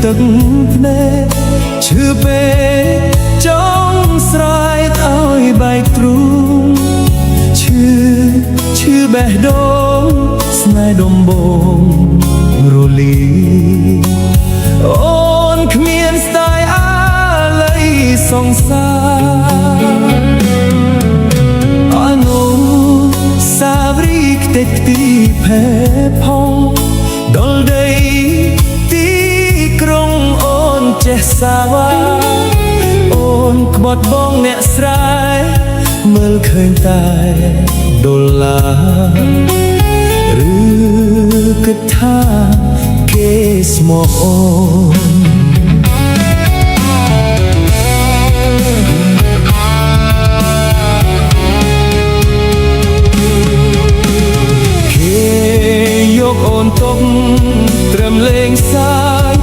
ទឹកភ្នែកឈឺពេកចង់ស្រែកឲ្យបែកទ្រូងឈឺបេះដូងស្នេហ៍ដំបងរលីអូនគ្មានស្ដាយអាល័យសង្សារអនុសាវរីយ៍ខ្ទេចខ្ទីផែផងដល់ដីទីក្រុងអូនចេះសាវ៉ាអូនក្បត់បងអ្នកស្រែមើលឃើញតែដុល្លារឬគិតថាគេស្មោះអូនគេយកអូនទុកត្រឹមលេងសើច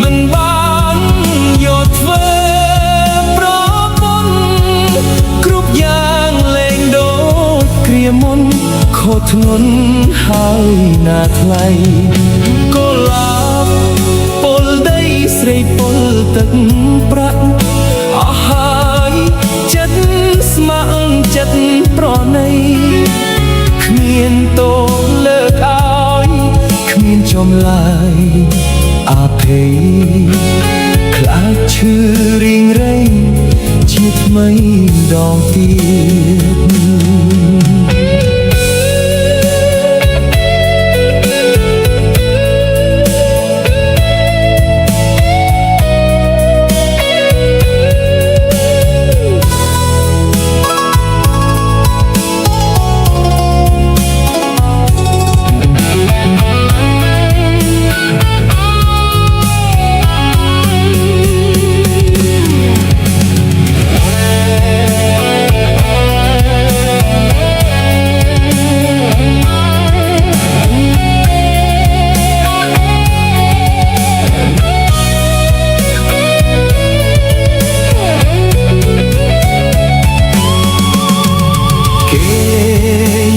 មិនបានយកធ្វើប្រពន្ធគ្រប់យ៉ាងលេងដូចគ្រាមុនខុសធ្ងន់ហើយណាថ្លៃកុលាបពលដីស្រីពលទឹកប្រាក់អស់ហើយចិត្តស្ម័គ្រចិត្តប្រណីគ្មានតោលើកឲ្យគ្មានចំឡាយអភ័យខ្លាចឈឺរីងរៃជាថ្មីដងទៀត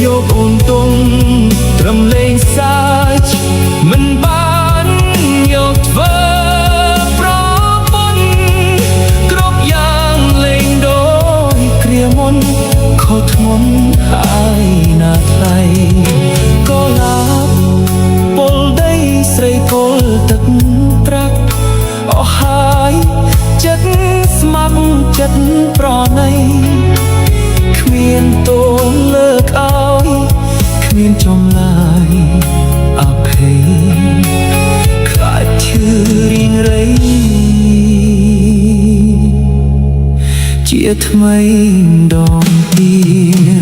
យកអូនទុំត្រឹមលេងសើចមិនបានយកធ្វើប្រពន្ធគ្រប់យ៉ាងលេងដូចគ្រាមុនខុសធ្ងន់ហើយណាថ្លៃកុលាបពលដីស្រីគល់ទឹកប្រាក់អស់ហើយចិត្តស្ម័គ្រចិត្តប្រណីគ្មានតួលើកឲ្យគ្មានចំឡាយអភ័យខ្លាចឈឺរីងរៃជាថ្មីដងទៀត